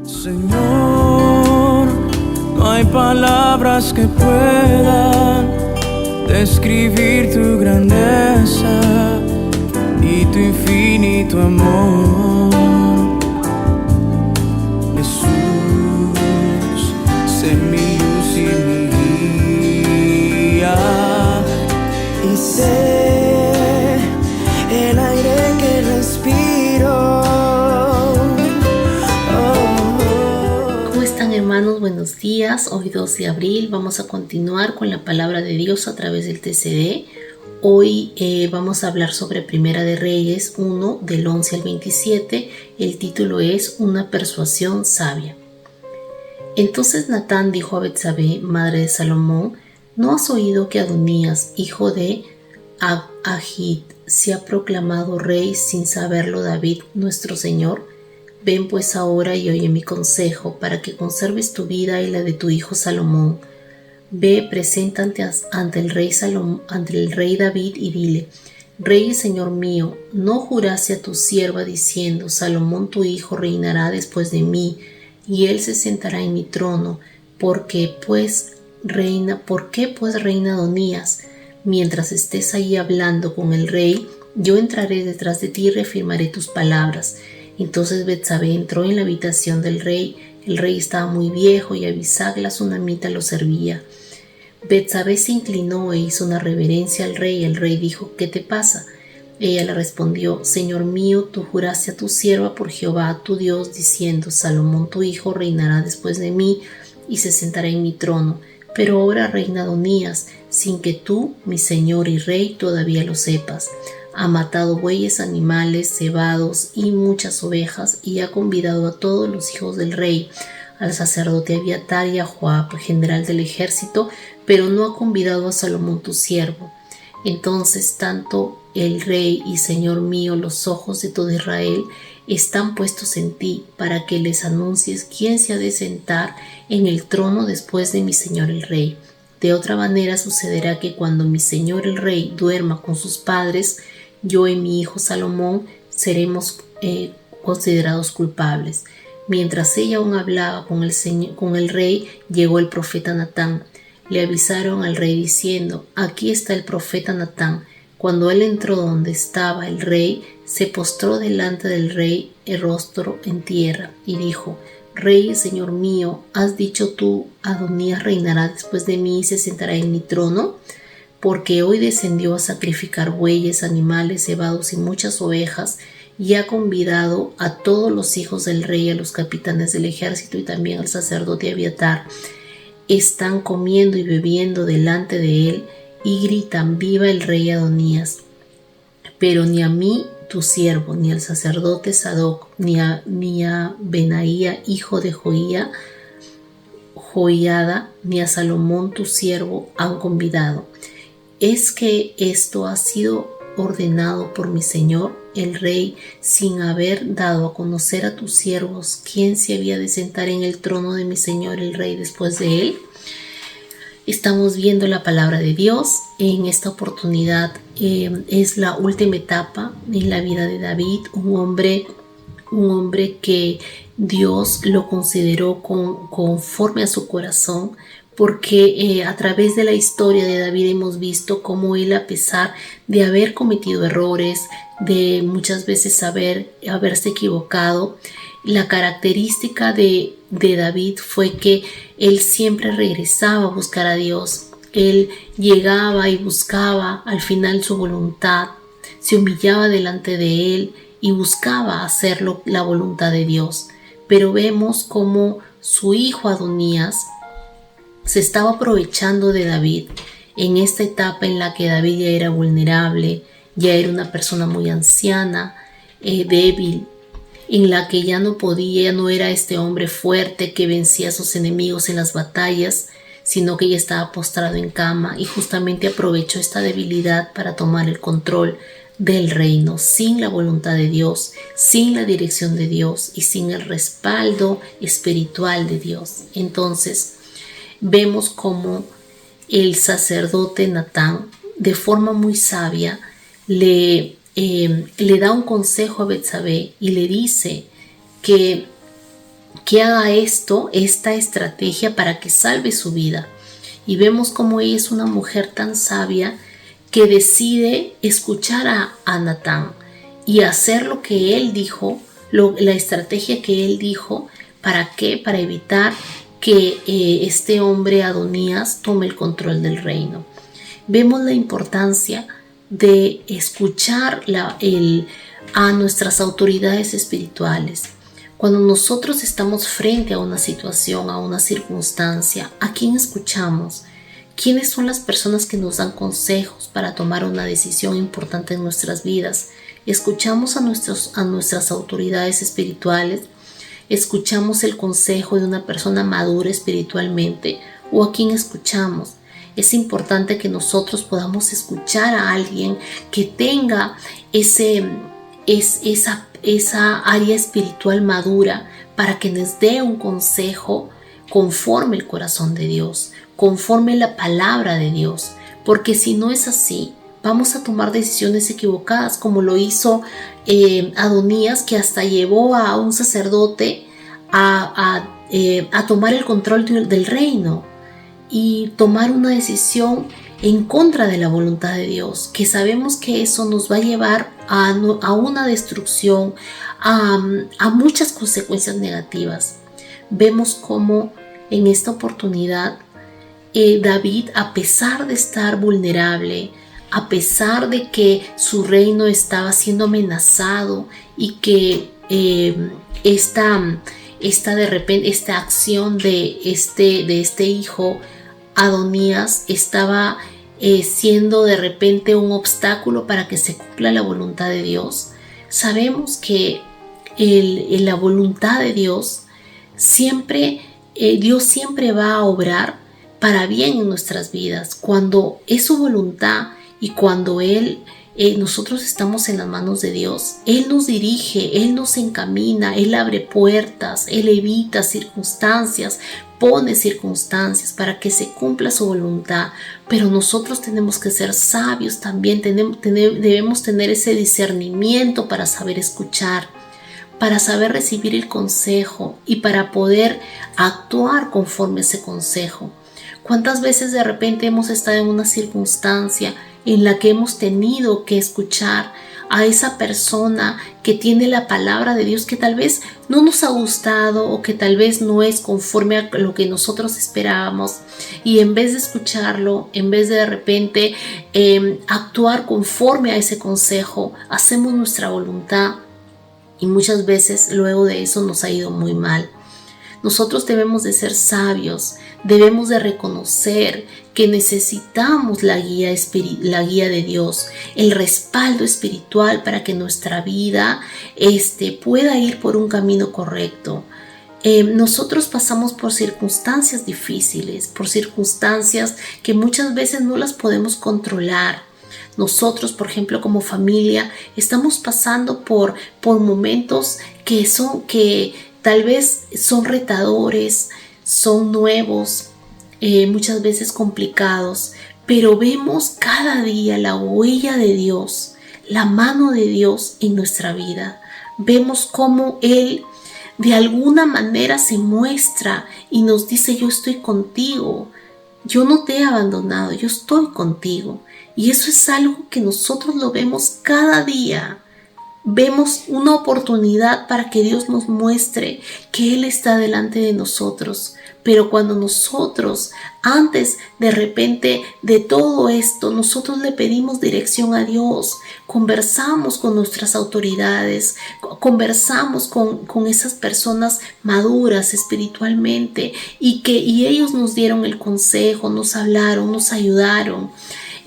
Señor, no hay palabras que puedan describir tu grandeza y tu infinito amor. Jesús, sé mi luz y mi guía, y sé el aire que respiro. ¿Cómo están, hermanos? Buenos días. Hoy 2 de abril vamos a continuar con la palabra de Dios a través del TCD. Hoy vamos a hablar sobre Primera de Reyes 1 del 11 al 27. El título es Una persuasión sabia. Entonces Natán dijo a Betsabé, madre de Salomón: ¿no has oído que Adonías, hijo de Agit, se ha proclamado rey sin saberlo David, nuestro señor? Ven pues ahora y oye mi consejo, para que conserves tu vida y la de tu hijo Salomón. Ve, preséntate ante el rey David y dile: Rey y señor mío, ¿no juraste a tu sierva diciendo: Salomón tu hijo reinará después de mí, y él se sentará en mi trono? ¿Por qué pues reina Adonías? Mientras estés ahí hablando con el rey, yo entraré detrás de ti y reafirmaré tus palabras. Entonces Betsabé entró en la habitación del rey. El rey estaba muy viejo y Abisag la sunamita lo servía. Betsabé se inclinó e hizo una reverencia al rey. El rey dijo: ¿qué te pasa? Ella le respondió: Señor mío, tú juraste a tu sierva por Jehová tu Dios, diciendo: Salomón tu hijo reinará después de mí y se sentará en mi trono. Pero ahora reina Adonías, sin que tú, mi señor y rey, todavía lo sepas. Ha matado bueyes, animales, cebados y muchas ovejas, y ha convidado a todos los hijos del rey, al sacerdote Abiatar y a Joab, general del ejército, pero no ha convidado a Salomón tu siervo. Entonces tanto el rey y señor mío, los ojos de todo Israel están puestos en ti, para que les anuncies quién se ha de sentar en el trono después de mi señor el rey. De otra manera sucederá que cuando mi señor el rey duerma con sus padres, yo y mi hijo Salomón seremos considerados culpables. Mientras ella aún hablaba con el rey, llegó el profeta Natán. Le avisaron al rey diciendo: aquí está el profeta Natán. Cuando él entró donde estaba el rey, se postró delante del rey, el rostro en tierra, y dijo: Rey, señor mío, ¿has dicho tú: Adonías reinará después de mí y se sentará en mi trono? Porque hoy descendió a sacrificar bueyes, animales, cebados y muchas ovejas, y ha convidado a todos los hijos del rey, a los capitanes del ejército y también al sacerdote Abiatar. Están comiendo y bebiendo delante de él y gritan: viva el rey Adonías. Pero ni a mí, tu siervo, ni al sacerdote Sadoc, ni a Benaía, hijo de Joiada, ni a Salomón, tu siervo, han convidado. ¿Es que esto ha sido ordenado por mi señor, el rey, sin haber dado a conocer a tus siervos quién se había de sentar en el trono de mi señor, el rey, después de él? Estamos viendo la palabra de Dios. En esta oportunidad es la última etapa en la vida de David, un hombre que Dios lo consideró conforme a su corazón, porque a través de la historia de David hemos visto cómo él, a pesar de haber cometido errores, de muchas veces haberse equivocado, la característica de David fue que él siempre regresaba a buscar a Dios. Él llegaba y buscaba al final su voluntad, se humillaba delante de él y buscaba hacerlo la voluntad de Dios. Pero vemos cómo su hijo Adonías se estaba aprovechando de David en esta etapa en la que David ya era vulnerable, ya era una persona muy anciana, débil, en la que ya no era este hombre fuerte que vencía a sus enemigos en las batallas, sino que ya estaba postrado en cama, y justamente aprovechó esta debilidad para tomar el control del reino sin la voluntad de Dios, sin la dirección de Dios y sin el respaldo espiritual de Dios. Entonces vemos cómo el sacerdote Natán, de forma muy sabia, le da un consejo a Betsabé y le dice que que haga esta estrategia para que salve su vida. Y vemos cómo ella es una mujer tan sabia que decide escuchar a Natán y hacer lo que él dijo, la estrategia que él dijo. ¿Para qué? Para evitar que este hombre Adonías tome el control del reino. Vemos la importancia de escuchar a nuestras autoridades espirituales. Cuando nosotros estamos frente a una situación, a una circunstancia, ¿a quién escuchamos? ¿Quiénes son las personas que nos dan consejos para tomar una decisión importante en nuestras vidas? ¿Escuchamos a nuestras autoridades espirituales? ¿Escuchamos el consejo de una persona madura espiritualmente? ¿O a quién escuchamos? Es importante que nosotros podamos escuchar a alguien que tenga esa área espiritual madura para que nos dé un consejo conforme el corazón de Dios, conforme la palabra de Dios. Porque si no es así, vamos a tomar decisiones equivocadas, como lo hizo Adonías, que hasta llevó a un sacerdote a tomar el control del reino y tomar una decisión en contra de la voluntad de Dios, que sabemos que eso nos va a llevar a una destrucción, a muchas consecuencias negativas. Vemos cómo en esta oportunidad David, a pesar de estar vulnerable, a pesar de que su reino estaba siendo amenazado y que esta acción de este hijo Adonías estaba siendo de repente un obstáculo para que se cumpla la voluntad de Dios, sabemos que la voluntad de Dios Dios siempre va a obrar para bien en nuestras vidas. Cuando es su voluntad y cuando nosotros estamos en las manos de Dios, Él nos dirige, Él nos encamina, Él abre puertas, Él evita circunstancias, pone circunstancias para que se cumpla su voluntad. Pero nosotros tenemos que ser sabios también, debemos tener ese discernimiento para saber escuchar, para saber recibir el consejo y para poder actuar conforme a ese consejo. ¿Cuántas veces de repente hemos estado en una circunstancia en la que hemos tenido que escuchar a esa persona que tiene la palabra de Dios que tal vez no nos ha gustado o que tal vez no es conforme a lo que nosotros esperábamos, y en vez de escucharlo, en vez de repente actuar conforme a ese consejo, hacemos nuestra voluntad y muchas veces luego de eso nos ha ido muy mal? Nosotros debemos de ser sabios, debemos de reconocer que necesitamos la guía de Dios, el respaldo espiritual para que nuestra vida pueda ir por un camino correcto. Nosotros pasamos por circunstancias difíciles, por circunstancias que muchas veces no las podemos controlar. Nosotros, por ejemplo, como familia, estamos pasando por momentos que tal vez son retadores, son nuevos, muchas veces complicados, pero vemos cada día la huella de Dios, la mano de Dios en nuestra vida. Vemos cómo Él de alguna manera se muestra y nos dice: yo estoy contigo, yo no te he abandonado, yo estoy contigo. Y eso es algo que nosotros lo vemos cada día. Vemos una oportunidad para que Dios nos muestre que Él está delante de nosotros. Pero cuando nosotros, antes de repente de todo esto, nosotros le pedimos dirección a Dios, conversamos con nuestras autoridades, conversamos con esas personas maduras espiritualmente y ellos nos dieron el consejo, nos hablaron, nos ayudaron.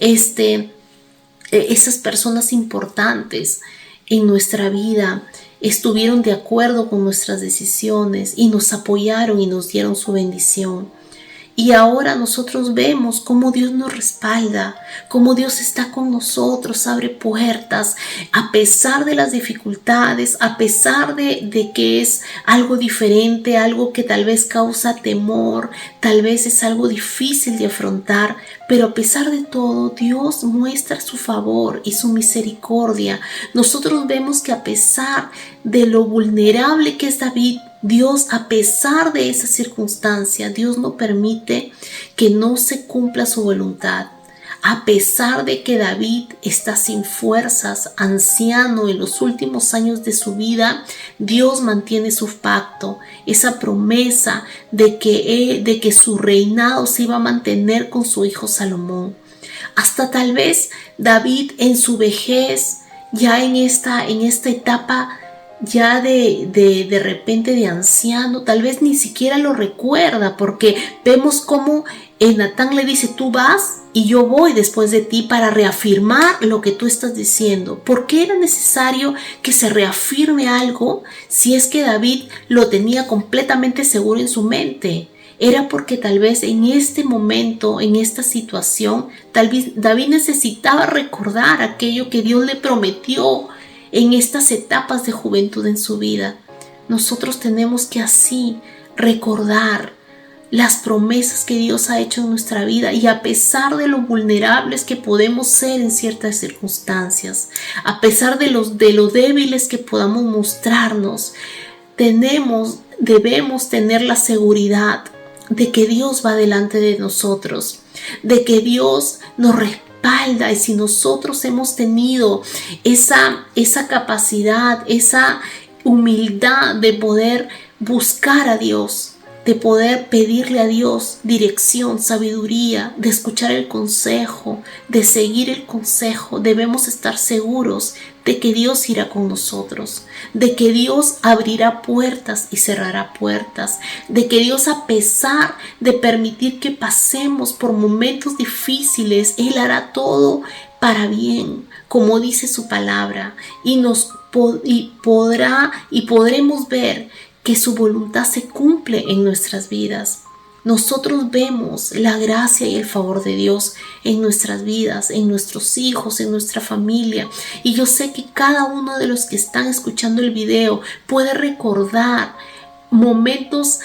Esas personas importantes en nuestra vida estuvieron de acuerdo con nuestras decisiones y nos apoyaron y nos dieron su bendición. Y ahora nosotros vemos cómo Dios nos respalda, cómo Dios está con nosotros, abre puertas, a pesar de las dificultades, a pesar de que es algo diferente, algo que tal vez causa temor, tal vez es algo difícil de afrontar, pero a pesar de todo, Dios muestra su favor y su misericordia. Nosotros vemos que a pesar de lo vulnerable que es David, Dios, a pesar de esa circunstancia, Dios no permite que no se cumpla su voluntad. A pesar de que David está sin fuerzas, anciano en los últimos años de su vida, Dios mantiene su pacto, esa promesa de que su reinado se iba a mantener con su hijo Salomón. Hasta tal vez David en su vejez, ya en esta etapa ya de repente de anciano, tal vez ni siquiera lo recuerda, porque vemos cómo Natán le dice: tú vas y yo voy después de ti para reafirmar lo que tú estás diciendo. ¿Por qué era necesario que se reafirme algo si es que David lo tenía completamente seguro en su mente? Era porque tal vez en este momento, en esta situación, tal vez David necesitaba recordar aquello que Dios le prometió en estas etapas de juventud en su vida. Nosotros tenemos que así recordar las promesas que Dios ha hecho en nuestra vida, y a pesar de lo vulnerables que podemos ser en ciertas circunstancias, a pesar de lo débiles que podamos mostrarnos, debemos tener la seguridad de que Dios va delante de nosotros, de que Dios nos respalda. Y si nosotros hemos tenido esa capacidad, esa humildad de poder buscar a Dios, de poder pedirle a Dios dirección, sabiduría, de escuchar el consejo, de seguir el consejo, debemos estar seguros de que Dios irá con nosotros, de que Dios abrirá puertas y cerrará puertas, de que Dios, a pesar de permitir que pasemos por momentos difíciles, Él hará todo para bien, como dice su palabra, y podremos ver que su voluntad se cumple en nuestras vidas. Nosotros vemos la gracia y el favor de Dios en nuestras vidas, en nuestros hijos, en nuestra familia. Y yo sé que cada uno de los que están escuchando el video puede recordar momentos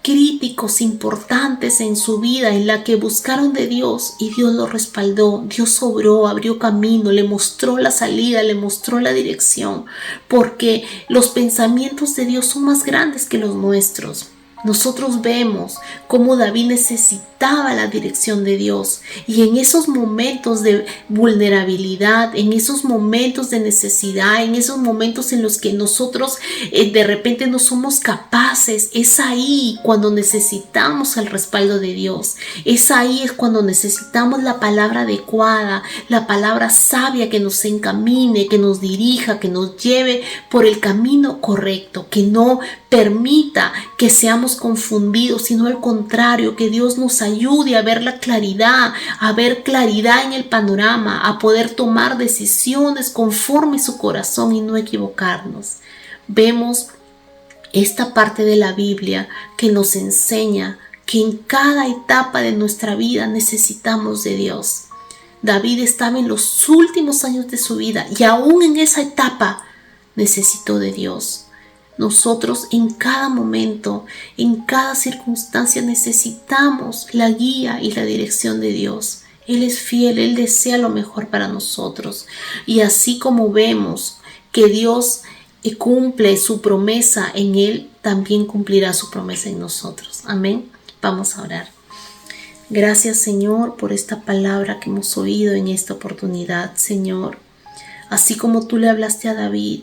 críticos, importantes en su vida, en la que buscaron de Dios y Dios lo respaldó. Dios obró, abrió camino, le mostró la salida, le mostró la dirección, porque los pensamientos de Dios son más grandes que los nuestros. Nosotros vemos cómo David necesitaba la dirección de Dios, y en esos momentos de vulnerabilidad, en esos momentos de necesidad, en esos momentos en los que nosotros de repente no somos capaces, es ahí cuando necesitamos el respaldo de Dios. Es ahí cuando necesitamos la palabra adecuada, la palabra sabia que nos encamine, que nos dirija, que nos lleve por el camino correcto, que no permita que seamos confundidos, sino al contrario, que Dios nos ayude a ver la claridad, a ver claridad en el panorama, a poder tomar decisiones conforme su corazón y no equivocarnos. Vemos esta parte de la Biblia que nos enseña que en cada etapa de nuestra vida necesitamos de Dios. David estaba en los últimos años de su vida y aún en esa etapa necesitó de Dios. Nosotros en cada momento, en cada circunstancia necesitamos la guía y la dirección de Dios. Él es fiel, Él desea lo mejor para nosotros. Y así como vemos que Dios cumple su promesa en Él, también cumplirá su promesa en nosotros. Amén. Vamos a orar. Gracias, Señor, por esta palabra que hemos oído en esta oportunidad, Señor. Así como tú le hablaste a David,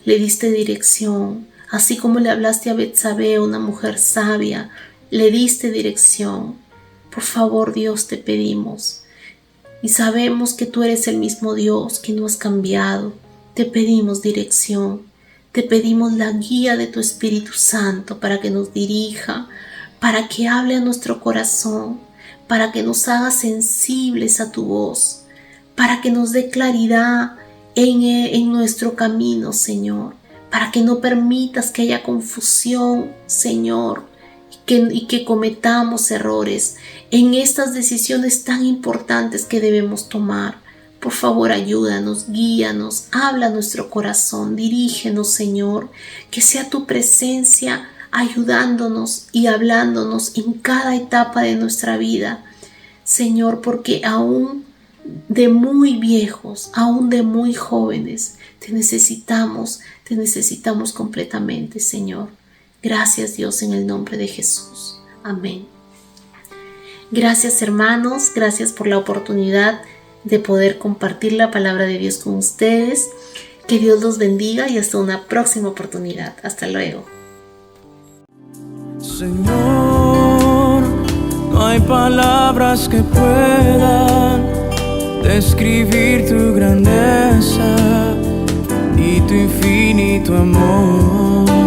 le diste dirección. Así como le hablaste a Betsabé, una mujer sabia, le diste dirección. Por favor, Dios, te pedimos. Y sabemos que tú eres el mismo Dios, que no has cambiado. Te pedimos dirección. Te pedimos la guía de tu Espíritu Santo para que nos dirija, para que hable a nuestro corazón, para que nos haga sensibles a tu voz, para que nos dé claridad en nuestro camino, Señor. Para que no permitas que haya confusión, Señor, y que cometamos errores en estas decisiones tan importantes que debemos tomar. Por favor, ayúdanos, guíanos, habla a nuestro corazón, dirígenos, Señor, que sea tu presencia ayudándonos y hablándonos en cada etapa de nuestra vida, Señor, porque aún de muy viejos, aún de muy jóvenes, te necesitamos completamente, Señor. Gracias, Dios, en el nombre de Jesús. Amén. Gracias, hermanos. Gracias por la oportunidad de poder compartir la palabra de Dios con ustedes. Que Dios los bendiga y hasta una próxima oportunidad. Hasta luego. Señor, no hay palabras que puedan describir tu grandeza y tu infinito amor.